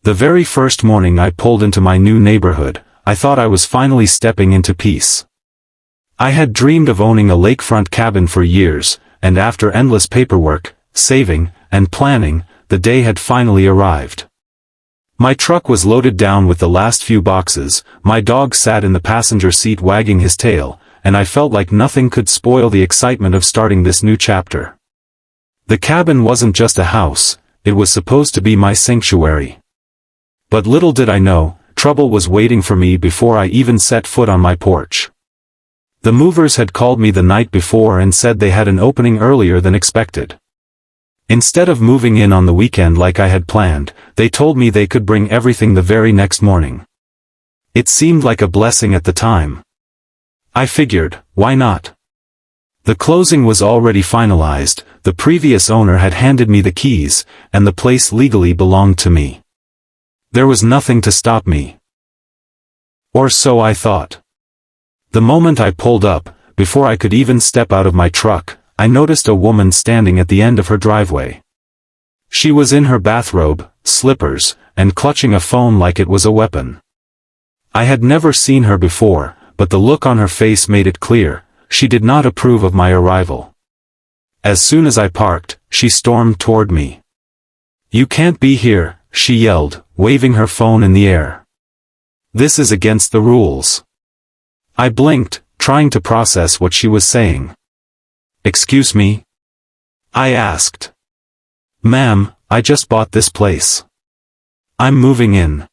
The very first morning I pulled into my new neighborhood, I thought I was finally stepping into peace. I had dreamed of owning a lakefront cabin for years, and after endless paperwork, saving, and planning, the day had finally arrived. My truck was loaded down with the last few boxes, my dog sat in the passenger seat wagging his tail, and I felt like nothing could spoil the excitement of starting this new chapter. The cabin wasn't just a house, it was supposed to be my sanctuary. But little did I know, trouble was waiting for me before I even set foot on my porch. The movers had called me the night before and said they had an opening earlier than expected. Instead of moving in on the weekend like I had planned, they told me they could bring everything the very next morning. It seemed like a blessing at the time. I figured, why not? The closing was already finalized, the previous owner had handed me the keys, and the place legally belonged to me. There was nothing to stop me. Or so I thought. The moment I pulled up, before I could even step out of my truck, I noticed a woman standing at the end of her driveway. She was in her bathrobe, slippers, and clutching a phone like it was a weapon. I had never seen her before, but the look on her face made it clear, she did not approve of my arrival. As soon as I parked, she stormed toward me. "You can't be here," she yelled, waving her phone in the air. "This is against the rules." I blinked, trying to process what she was saying. "Excuse me?" I asked. "Ma'am, I just bought this place. I'm moving in."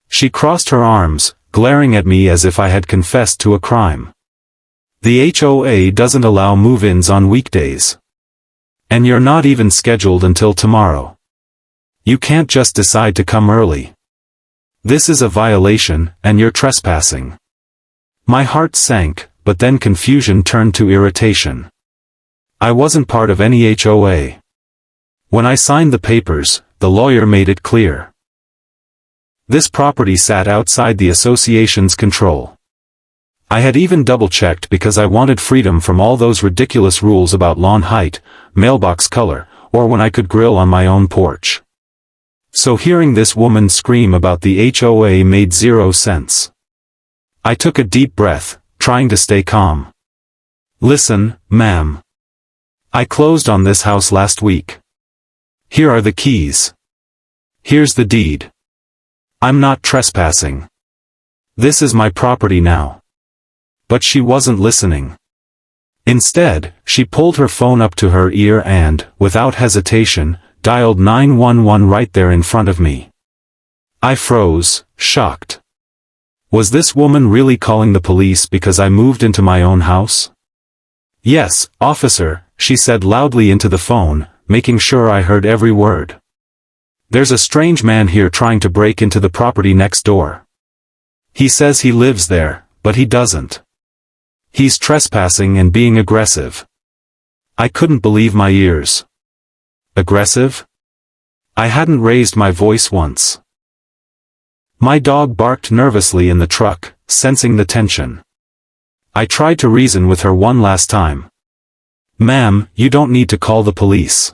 She crossed her arms, glaring at me as if I had confessed to a crime. "The HOA doesn't allow move-ins on weekdays. And you're not even scheduled until tomorrow. You can't just decide to come early. This is a violation, and you're trespassing." My heart sank, but then confusion turned to irritation. I wasn't part of any HOA. When I signed the papers, the lawyer made it clear. This property sat outside the association's control. I had even double-checked because I wanted freedom from all those ridiculous rules about lawn height, mailbox color, or when I could grill on my own porch. So hearing this woman scream about the HOA made zero sense. I took a deep breath, trying to stay calm. "Listen, ma'am. I closed on this house last week. Here are the keys. Here's the deed. I'm not trespassing. This is my property now." But she wasn't listening. Instead, she pulled her phone up to her ear and, without hesitation, dialed 911 right there in front of me. I froze, shocked. Was this woman really calling the police because I moved into my own house? "Yes, officer," she said loudly into the phone, making sure I heard every word. "There's a strange man here trying to break into the property next door. He says he lives there, but he doesn't. He's trespassing and being aggressive." I couldn't believe my ears. Aggressive? I hadn't raised my voice once. My dog barked nervously in the truck, sensing the tension. I tried to reason with her one last time. "Ma'am, you don't need to call the police.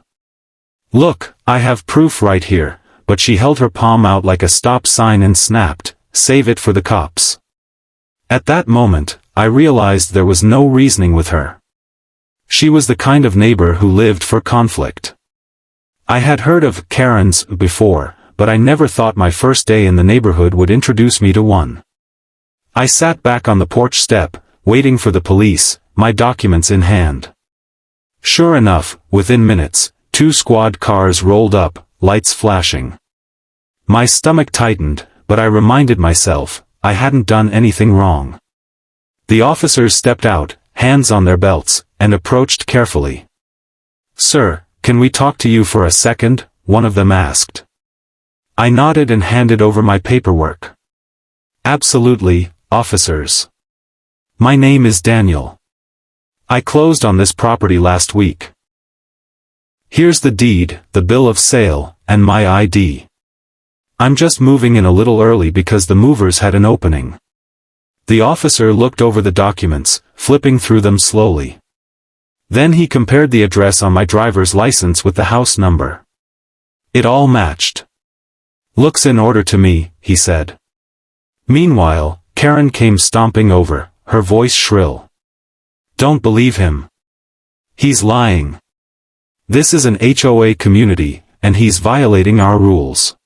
Look, I have proof right here," but she held her palm out like a stop sign and snapped, "Save it for the cops." At that moment, I realized there was no reasoning with her. She was the kind of neighbor who lived for conflict. I had heard of Karens before, but I never thought my first day in the neighborhood would introduce me to one. I sat back on the porch step, waiting for the police, my documents in hand. Sure enough, within minutes, 2 squad cars rolled up, lights flashing. My stomach tightened, but I reminded myself, I hadn't done anything wrong. The officers stepped out, hands on their belts, and approached carefully. "Sir, can we talk to you for a second?" one of them asked. I nodded and handed over my paperwork. "Absolutely, officers. My name is Daniel. I closed on this property last week. Here's the deed, the bill of sale, and my ID. I'm just moving in a little early because the movers had an opening." The officer looked over the documents, flipping through them slowly. Then he compared the address on my driver's license with the house number. It all matched. "Looks in order to me," he said. Meanwhile, Karen came stomping over, her voice shrill. "Don't believe him. He's lying. This is an HOA community, and he's violating our rules.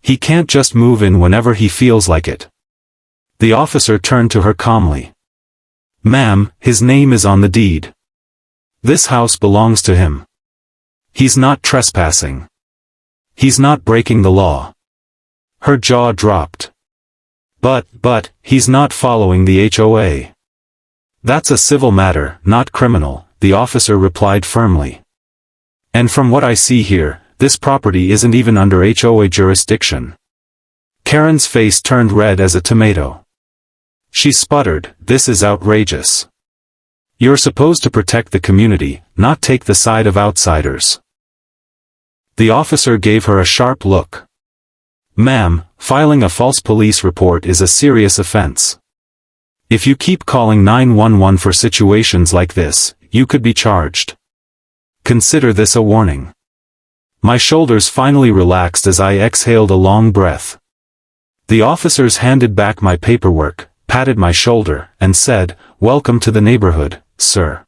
He can't just move in whenever he feels like it." The officer turned to her calmly. "Ma'am, his name is on the deed. This house belongs to him. He's not trespassing. He's not breaking the law." Her jaw dropped. But, he's not following the HOA. "That's a civil matter, not criminal," the officer replied firmly. "And from what I see here, this property isn't even under HOA jurisdiction." Karen's face turned red as a tomato. She sputtered, "This is outrageous. You're supposed to protect the community, not take the side of outsiders." The officer gave her a sharp look. "Ma'am, filing a false police report is a serious offense. If you keep calling 911 for situations like this, you could be charged. Consider this a warning." My shoulders finally relaxed as I exhaled a long breath. The officers handed back my paperwork, patted my shoulder, and said, "Welcome to the neighborhood, sir.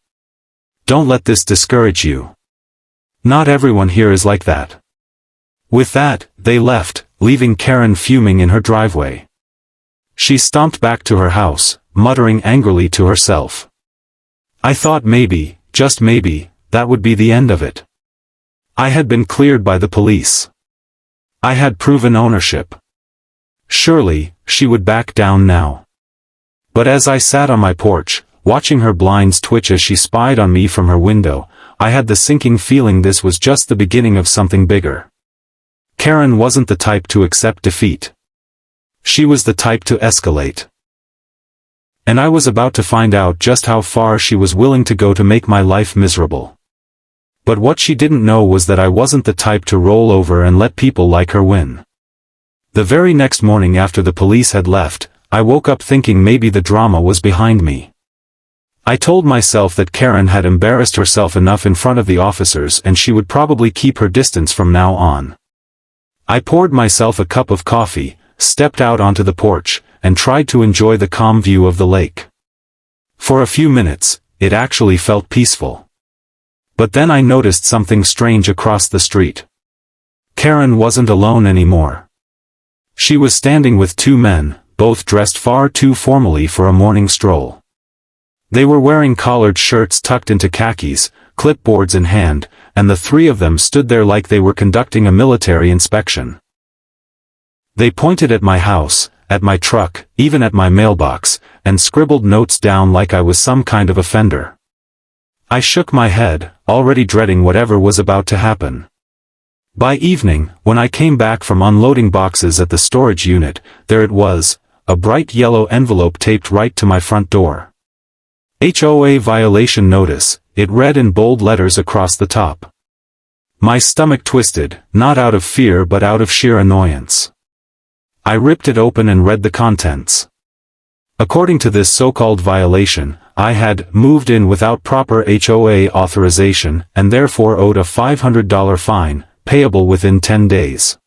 Don't let this discourage you. Not everyone here is like that." With that, they left, leaving Karen fuming in her driveway. She stomped back to her house, muttering angrily to herself. I thought maybe, just maybe, that would be the end of it. I had been cleared by the police. I had proven ownership. Surely, she would back down now. But as I sat on my porch, watching her blinds twitch as she spied on me from her window, I had the sinking feeling this was just the beginning of something bigger. Karen wasn't the type to accept defeat. She was the type to escalate. And I was about to find out just how far she was willing to go to make my life miserable. But what she didn't know was that I wasn't the type to roll over and let people like her win. The very next morning after the police had left, I woke up thinking maybe the drama was behind me. I told myself that Karen had embarrassed herself enough in front of the officers and she would probably keep her distance from now on. I poured myself a cup of coffee, stepped out onto the porch, and tried to enjoy the calm view of the lake. For a few minutes, it actually felt peaceful. But then I noticed something strange across the street. Karen wasn't alone anymore. She was standing with two men, both dressed far too formally for a morning stroll. They were wearing collared shirts tucked into khakis, clipboards in hand, and the three of them stood there like they were conducting a military inspection. They pointed at my house, at my truck, even at my mailbox, and scribbled notes down like I was some kind of offender. I shook my head, already dreading whatever was about to happen. By evening, when I came back from unloading boxes at the storage unit, there it was, a bright yellow envelope taped right to my front door. HOA violation notice, it read in bold letters across the top. My stomach twisted, not out of fear but out of sheer annoyance. I ripped it open and read the contents. According to this so-called violation, I had moved in without proper HOA authorization and therefore owed a $500 fine, payable within 10 days.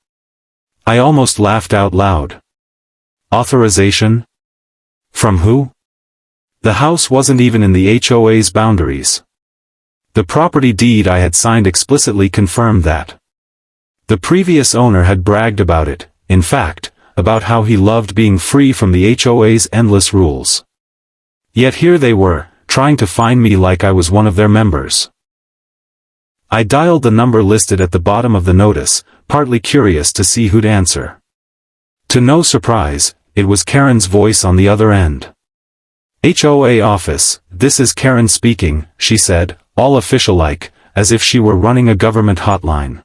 I almost laughed out loud. Authorization? From who? The house wasn't even in the HOA's boundaries. The property deed I had signed explicitly confirmed that. The previous owner had bragged about it, in fact, about how he loved being free from the HOA's endless rules. Yet here they were, trying to find me like I was one of their members. I dialed the number listed at the bottom of the notice, partly curious to see who'd answer. To no surprise, it was Karen's voice on the other end. HOA office, this is Karen speaking, she said, all official-like, as if she were running a government hotline.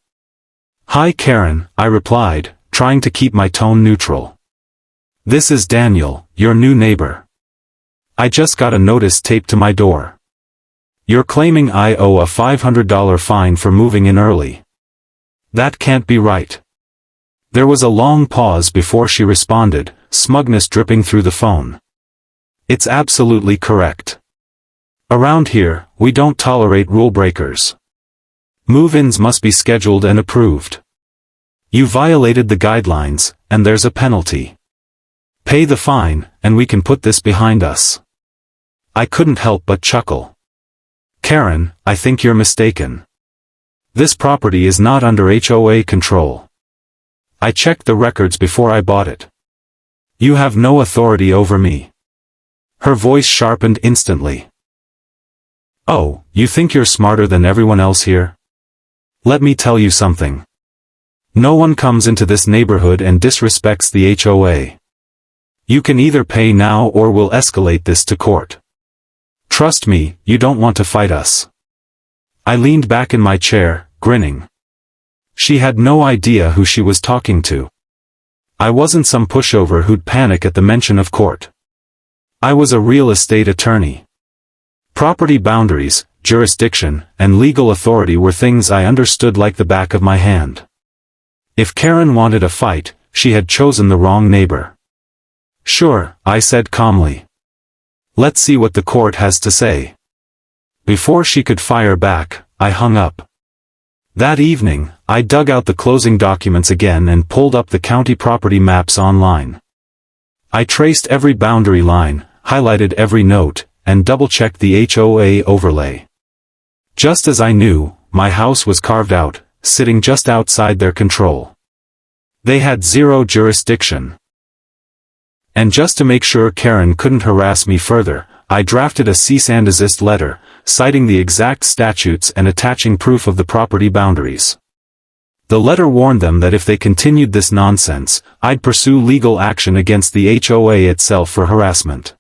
Hi Karen, I replied, trying to keep my tone neutral. This is Daniel, your new neighbor. I just got a notice taped to my door. You're claiming I owe a $500 fine for moving in early. That can't be right. There was a long pause before she responded, smugness dripping through the phone. It's absolutely correct. Around here, we don't tolerate rule breakers. Move-ins must be scheduled and approved. You violated the guidelines, and there's a penalty. Pay the fine, and we can put this behind us. I couldn't help but chuckle. Karen, I think you're mistaken. This property is not under HOA control. I checked the records before I bought it. You have no authority over me. Her voice sharpened instantly. Oh, you think you're smarter than everyone else here? Let me tell you something. No one comes into this neighborhood and disrespects the HOA. You can either pay now or we'll escalate this to court. Trust me, you don't want to fight us. I leaned back in my chair, grinning. She had no idea who she was talking to. I wasn't some pushover who'd panic at the mention of court. I was a real estate attorney. Property boundaries, jurisdiction, and legal authority were things I understood like the back of my hand. If Karen wanted a fight, she had chosen the wrong neighbor. Sure, I said calmly. Let's see what the court has to say. Before she could fire back, I hung up. That evening, I dug out the closing documents again and pulled up the county property maps online. I traced every boundary line, highlighted every note, and double-checked the HOA overlay. Just as I knew, my house was carved out, sitting just outside their control. They had zero jurisdiction. And just to make sure Karen couldn't harass me further, I drafted a cease and desist letter, citing the exact statutes and attaching proof of the property boundaries. The letter warned them that if they continued this nonsense, I'd pursue legal action against the HOA itself for harassment.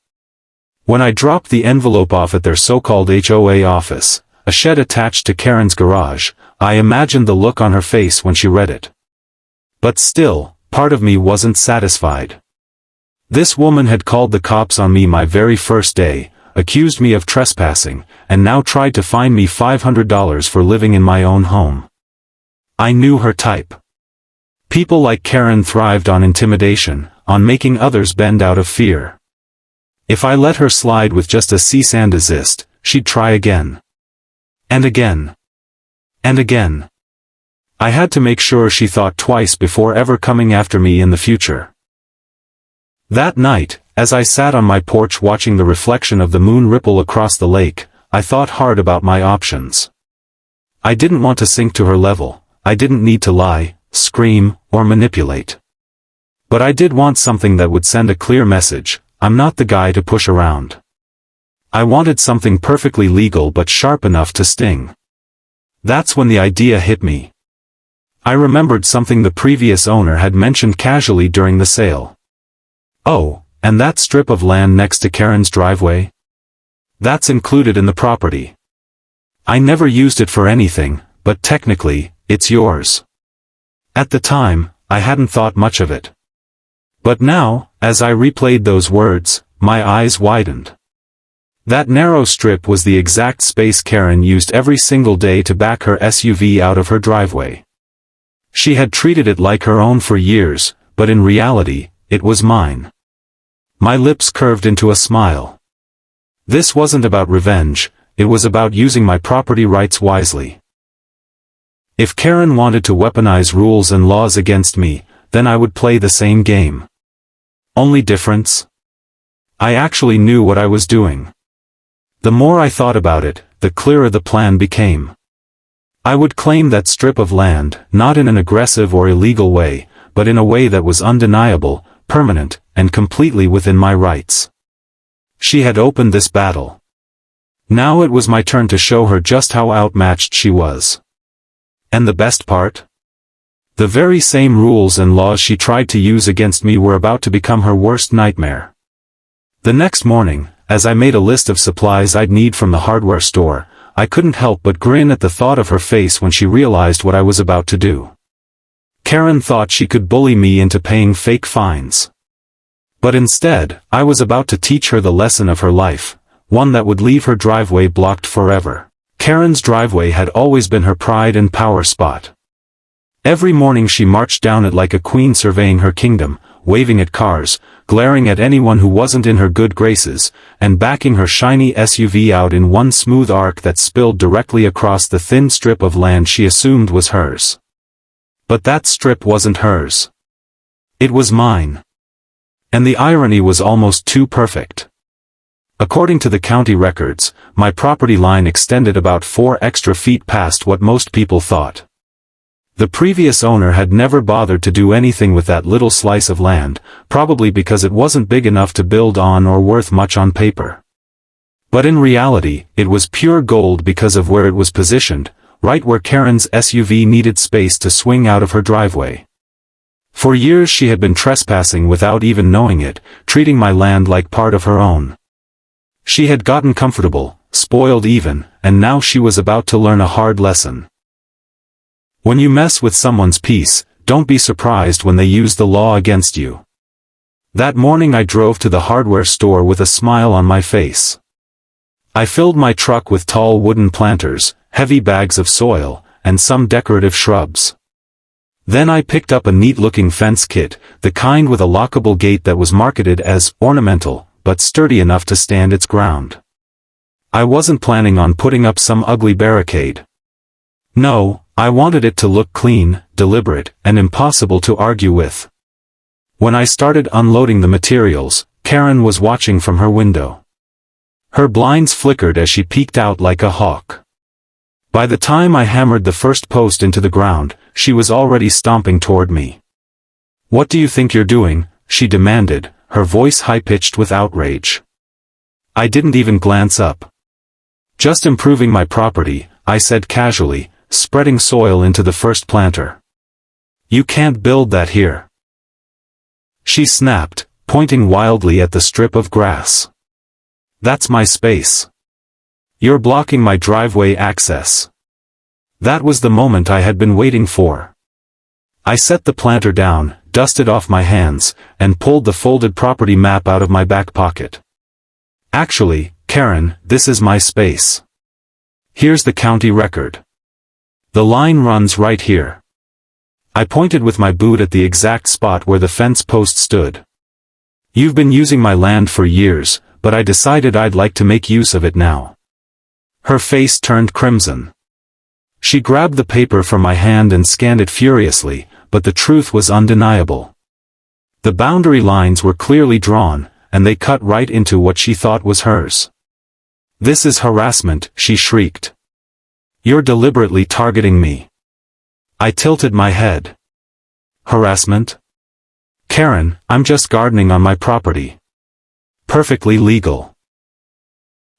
When I dropped the envelope off at their so-called HOA office, a shed attached to Karen's garage, I imagined the look on her face when she read it. But still, part of me wasn't satisfied. This woman had called the cops on me my very first day, accused me of trespassing, and now tried to fine me $500 for living in my own home. I knew her type. People like Karen thrived on intimidation, on making others bend out of fear. If I let her slide with just a cease and desist, she'd try again. And again. And again. I had to make sure she thought twice before ever coming after me in the future. That night, as I sat on my porch watching the reflection of the moon ripple across the lake, I thought hard about my options. I didn't want to sink to her level, I didn't need to lie, scream, or manipulate. But I did want something that would send a clear message: I'm not the guy to push around. I wanted something perfectly legal but sharp enough to sting. That's when the idea hit me. I remembered something the previous owner had mentioned casually during the sale. Oh, and that strip of land next to Karen's driveway? That's included in the property. I never used it for anything, but technically, it's yours. At the time, I hadn't thought much of it. But now, as I replayed those words, my eyes widened. That narrow strip was the exact space Karen used every single day to back her SUV out of her driveway. She had treated it like her own for years, but in reality, it was mine. My lips curved into a smile. This wasn't about revenge, it was about using my property rights wisely. If Karen wanted to weaponize rules and laws against me, then I would play the same game. Only difference? I actually knew what I was doing. The more I thought about it, the clearer the plan became. I would claim that strip of land, not in an aggressive or illegal way, but in a way that was undeniable, permanent, and completely within my rights. She had opened this battle. Now it was my turn to show her just how outmatched she was. And the best part? The very same rules and laws she tried to use against me were about to become her worst nightmare. The next morning, as I made a list of supplies I'd need from the hardware store, I couldn't help but grin at the thought of her face when she realized what I was about to do. Karen thought she could bully me into paying fake fines. But instead, I was about to teach her the lesson of her life, one that would leave her driveway blocked forever. Karen's driveway had always been her pride and power spot. Every morning she marched down it like a queen surveying her kingdom, waving at cars, glaring at anyone who wasn't in her good graces, and backing her shiny SUV out in one smooth arc that spilled directly across the thin strip of land she assumed was hers. But that strip wasn't hers. It was mine. And the irony was almost too perfect. According to the county records, my property line extended about 4 extra feet past what most people thought. The previous owner had never bothered to do anything with that little slice of land, probably because it wasn't big enough to build on or worth much on paper. But in reality, it was pure gold because of where it was positioned, right where Karen's SUV needed space to swing out of her driveway. For years she had been trespassing without even knowing it, treating my land like part of her own. She had gotten comfortable, spoiled even, and now she was about to learn a hard lesson. When you mess with someone's peace, don't be surprised when they use the law against you. That morning I drove to the hardware store with a smile on my face. I filled my truck with tall wooden planters, heavy bags of soil, and some decorative shrubs. Then I picked up a neat-looking fence kit, the kind with a lockable gate that was marketed as ornamental, but sturdy enough to stand its ground. I wasn't planning on putting up some ugly barricade. No, I wanted it to look clean, deliberate, and impossible to argue with. When I started unloading the materials, Karen was watching from her window. Her blinds flickered as she peeked out like a hawk. By the time I hammered the first post into the ground, she was already stomping toward me. "What do you think you're doing?" she demanded, her voice high-pitched with outrage. I didn't even glance up. "Just improving my property," I said casually, spreading soil into the first planter. "You can't build that here." She snapped, pointing wildly at the strip of grass. "That's my space. You're blocking my driveway access." That was the moment I had been waiting for. I set the planter down, dusted off my hands, and pulled the folded property map out of my back pocket. "Actually, Karen, this is my space. Here's the county record. The line runs right here." I pointed with my boot at the exact spot where the fence post stood. "You've been using my land for years, but I decided I'd like to make use of it now." Her face turned crimson. She grabbed the paper from my hand and scanned it furiously, but the truth was undeniable. The boundary lines were clearly drawn, and they cut right into what she thought was hers. "This is harassment," she shrieked. "You're deliberately targeting me." I tilted my head. "Harassment? Karen, I'm just gardening on my property. Perfectly legal.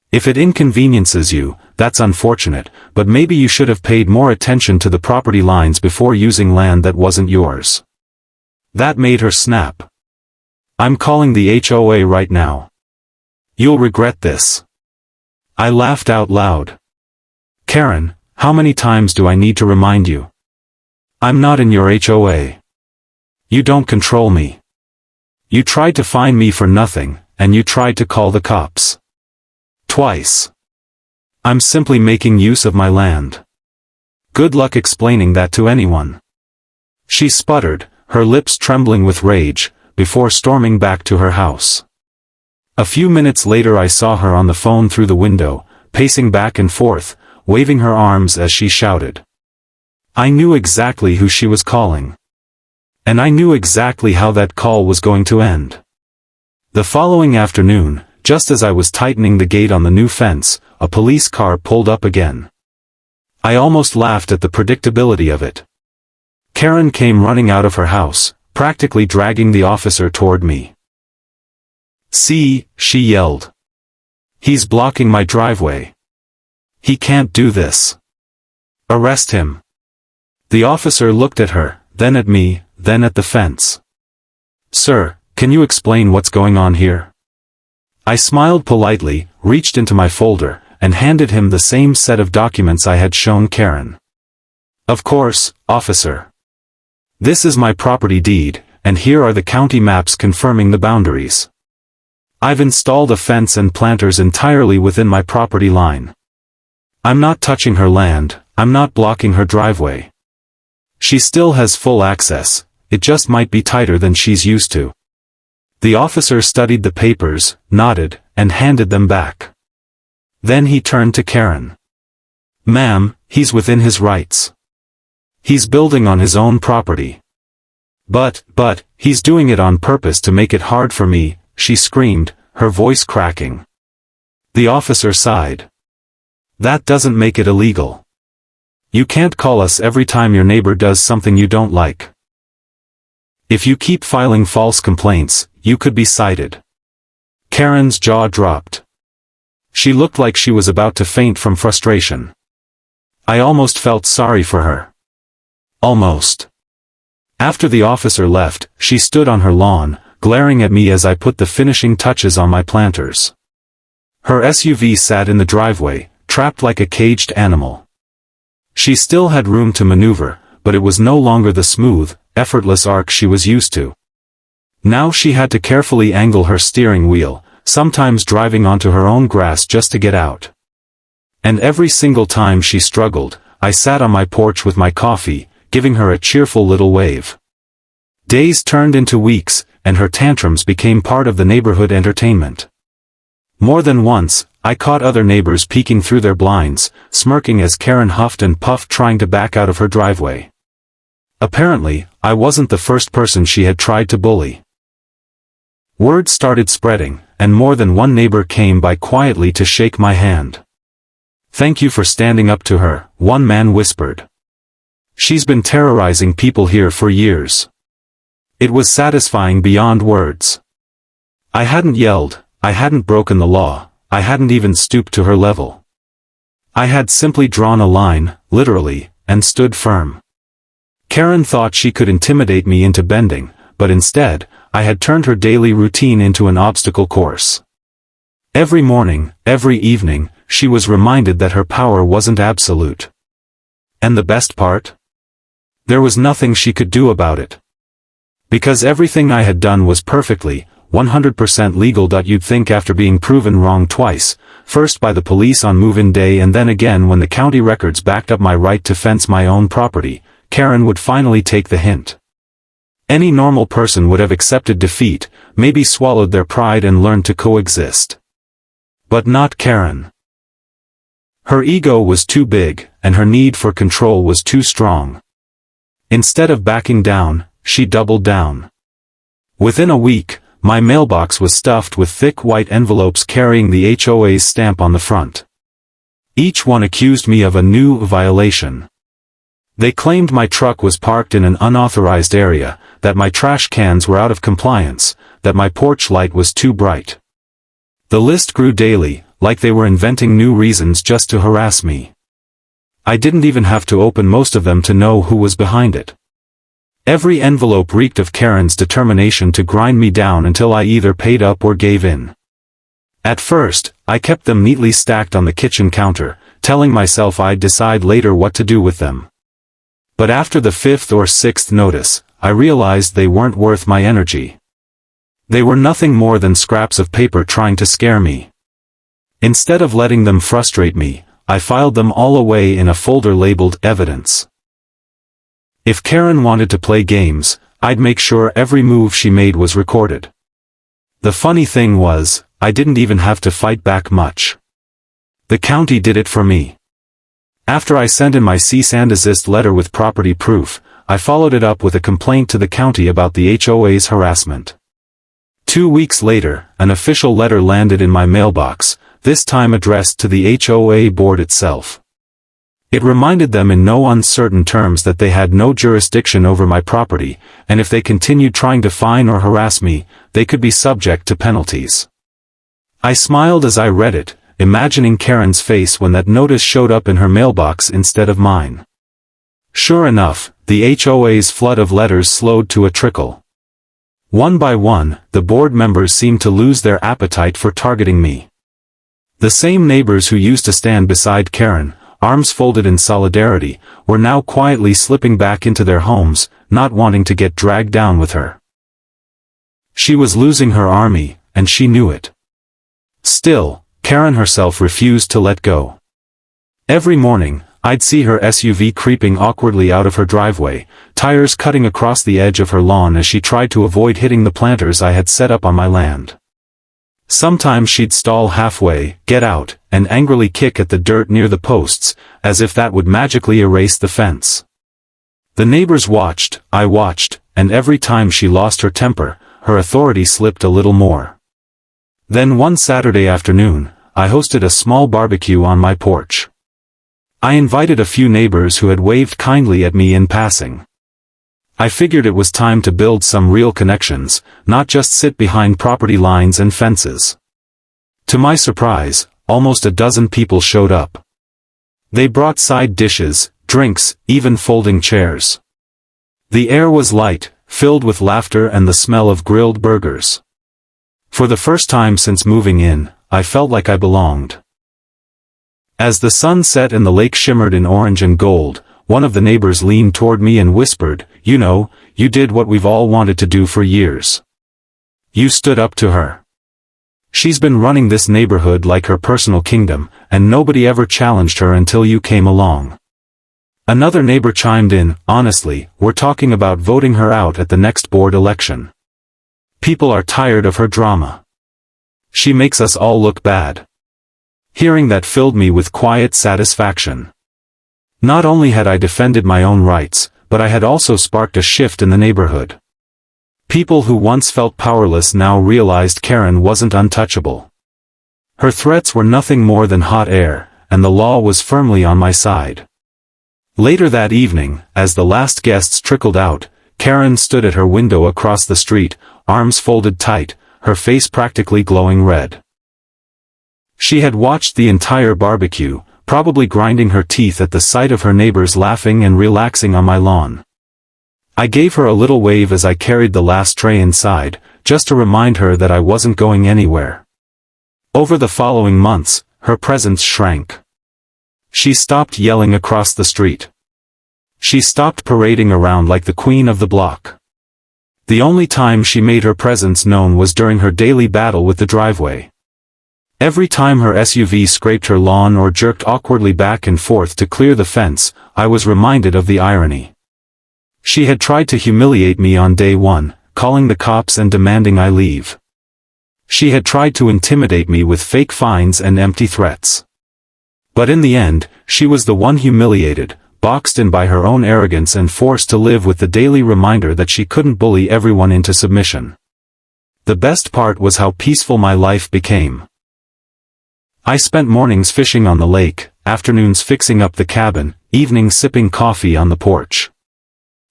If it inconveniences you, that's unfortunate, but maybe you should have paid more attention to the property lines before using land that wasn't yours." That made her snap. "I'm calling the HOA right now. You'll regret this." I laughed out loud. "Karen, how many times do I need to remind you? I'm not in your HOA. You don't control me. You tried to fine me for nothing, and you tried to call the cops. Twice. I'm simply making use of my land. Good luck explaining that to anyone." She sputtered, her lips trembling with rage, before storming back to her house. A few minutes later I saw her on the phone through the window, pacing back and forth, waving her arms as she shouted. I knew exactly who she was calling. And I knew exactly how that call was going to end. The following afternoon, just as I was tightening the gate on the new fence, a police car pulled up again. I almost laughed at the predictability of it. Karen came running out of her house, practically dragging the officer toward me. "See," she yelled. "He's blocking my driveway. He can't do this. Arrest him." The officer looked at her, then at me, then at the fence. "Sir, can you explain what's going on here?" I smiled politely, reached into my folder, and handed him the same set of documents I had shown Karen. "Of course, officer. This is my property deed, and here are the county maps confirming the boundaries. I've installed a fence and planters entirely within my property line. I'm not touching her land, I'm not blocking her driveway. She still has full access, it just might be tighter than she's used to." The officer studied the papers, nodded, and handed them back. Then he turned to Karen. "Ma'am, he's within his rights. He's building on his own property. But, he's doing it on purpose to make it hard for me," she screamed, her voice cracking. The officer sighed. "That doesn't make it illegal. You can't call us every time your neighbor does something you don't like. If you keep filing false complaints, you could be cited." Karen's jaw dropped. She looked like she was about to faint from frustration. I almost felt sorry for her. Almost. After the officer left, she stood on her lawn, glaring at me as I put the finishing touches on my planters. Her SUV sat in the driveway, trapped like a caged animal. She still had room to maneuver, but it was no longer the smooth, effortless arc she was used to. Now she had to carefully angle her steering wheel, sometimes driving onto her own grass just to get out. And every single time she struggled, I sat on my porch with my coffee, giving her a cheerful little wave. Days turned into weeks, and her tantrums became part of the neighborhood entertainment. More than once, I caught other neighbors peeking through their blinds, smirking as Karen huffed and puffed trying to back out of her driveway. Apparently, I wasn't the first person she had tried to bully. Word started spreading, and more than one neighbor came by quietly to shake my hand. "Thank you for standing up to her," one man whispered. "She's been terrorizing people here for years." It was satisfying beyond words. I hadn't yelled, I hadn't broken the law, I hadn't even stooped to her level. I had simply drawn a line, literally, and stood firm. Karen thought she could intimidate me into bending, but instead, I had turned her daily routine into an obstacle course. Every morning, every evening, she was reminded that her power wasn't absolute. And the best part? There was nothing she could do about it. Because everything I had done was perfectly, 100% legal. You'd think after being proven wrong twice, first by the police on move-in day and then again when the county records backed up my right to fence my own property, Karen would finally take the hint. Any normal person would have accepted defeat, maybe swallowed their pride and learned to coexist. But not Karen. Her ego was too big, and her need for control was too strong. Instead of backing down, she doubled down. Within a week, my mailbox was stuffed with thick white envelopes carrying the HOA's stamp on the front. Each one accused me of a new violation. They claimed my truck was parked in an unauthorized area, that my trash cans were out of compliance, that my porch light was too bright. The list grew daily, like they were inventing new reasons just to harass me. I didn't even have to open most of them to know who was behind it. Every envelope reeked of Karen's determination to grind me down until I either paid up or gave in. At first, I kept them neatly stacked on the kitchen counter, telling myself I'd decide later what to do with them. But after the 5th or 6th notice, I realized they weren't worth my energy. They were nothing more than scraps of paper trying to scare me. Instead of letting them frustrate me, I filed them all away in a folder labeled evidence. If Karen wanted to play games, I'd make sure every move she made was recorded. The funny thing was, I didn't even have to fight back much. The county did it for me. After I sent in my cease and desist letter with property proof, I followed it up with a complaint to the county about the HOA's harassment. 2 weeks later, an official letter landed in my mailbox, this time addressed to the HOA board itself. It reminded them in no uncertain terms that they had no jurisdiction over my property, and if they continued trying to fine or harass me, they could be subject to penalties. I smiled as I read it, imagining Karen's face when that notice showed up in her mailbox instead of mine. Sure enough, the HOA's flood of letters slowed to a trickle. One by one, the board members seemed to lose their appetite for targeting me. The same neighbors who used to stand beside Karen, arms folded in solidarity, were now quietly slipping back into their homes, not wanting to get dragged down with her. She was losing her army, and she knew it. Still, Karen herself refused to let go. Every morning, I'd see her SUV creeping awkwardly out of her driveway, tires cutting across the edge of her lawn as she tried to avoid hitting the planters I had set up on my land. Sometimes she'd stall halfway, get out, and angrily kick at the dirt near the posts, as if that would magically erase the fence. The neighbors watched, I watched, and every time she lost her temper, her authority slipped a little more. Then one Saturday afternoon, I hosted a small barbecue on my porch. I invited a few neighbors who had waved kindly at me in passing. I figured it was time to build some real connections, not just sit behind property lines and fences. To my surprise, almost a dozen people showed up. They brought side dishes, drinks, even folding chairs. The air was light, filled with laughter and the smell of grilled burgers. For the first time since moving in, I felt like I belonged. As the sun set and the lake shimmered in orange and gold, one of the neighbors leaned toward me and whispered, "You know, you did what we've all wanted to do for years. You stood up to her. She's been running this neighborhood like her personal kingdom, and nobody ever challenged her until you came along." Another neighbor chimed in, "Honestly, we're talking about voting her out at the next board election. People are tired of her drama. She makes us all look bad." Hearing that filled me with quiet satisfaction. Not only had I defended my own rights, but I had also sparked a shift in the neighborhood. People who once felt powerless now realized Karen wasn't untouchable. Her threats were nothing more than hot air, and the law was firmly on my side. Later that evening, as the last guests trickled out, Karen stood at her window across the street, arms folded tight, her face practically glowing red. She had watched the entire barbecue, probably grinding her teeth at the sight of her neighbors laughing and relaxing on my lawn. I gave her a little wave as I carried the last tray inside, just to remind her that I wasn't going anywhere. Over the following months, her presence shrank. She stopped yelling across the street. She stopped parading around like the queen of the block. The only time she made her presence known was during her daily battle with the driveway. Every time her SUV scraped her lawn or jerked awkwardly back and forth to clear the fence, I was reminded of the irony. She had tried to humiliate me on day one, calling the cops and demanding I leave. She had tried to intimidate me with fake fines and empty threats. But in the end, she was the one humiliated, boxed in by her own arrogance and forced to live with the daily reminder that she couldn't bully everyone into submission. The best part was how peaceful my life became. I spent mornings fishing on the lake, afternoons fixing up the cabin, evenings sipping coffee on the porch.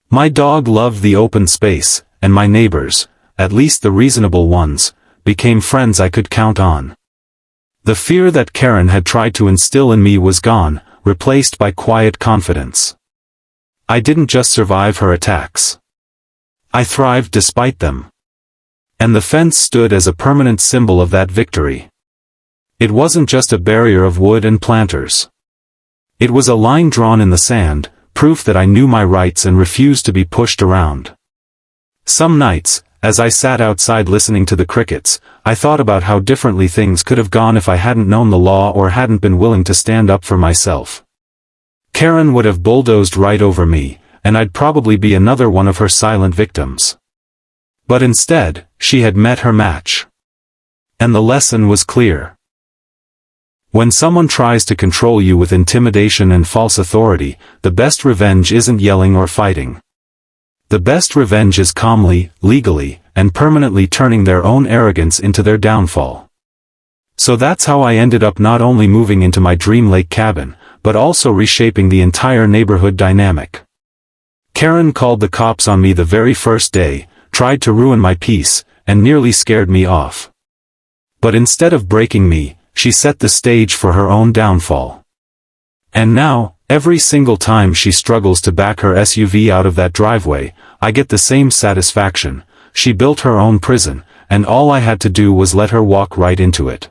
My dog loved the open space, and my neighbors, at least the reasonable ones, became friends I could count on. The fear that Karen had tried to instill in me was gone, replaced by quiet confidence. I didn't just survive her attacks. I thrived despite them. And the fence stood as a permanent symbol of that victory. It wasn't just a barrier of wood and planters. It was a line drawn in the sand, proof that I knew my rights and refused to be pushed around. Some nights, as I sat outside listening to the crickets, I thought about how differently things could have gone if I hadn't known the law or hadn't been willing to stand up for myself. Karen would have bulldozed right over me, and I'd probably be another one of her silent victims. But instead, she had met her match. And the lesson was clear. When someone tries to control you with intimidation and false authority, the best revenge isn't yelling or fighting. The best revenge is calmly, legally, and permanently turning their own arrogance into their downfall. So that's how I ended up not only moving into my dream lake cabin, but also reshaping the entire neighborhood dynamic. Karen called the cops on me the very first day, tried to ruin my peace, and nearly scared me off. But instead of breaking me, she set the stage for her own downfall. And now, every single time she struggles to back her SUV out of that driveway, I get the same satisfaction. She built her own prison, and all I had to do was let her walk right into it.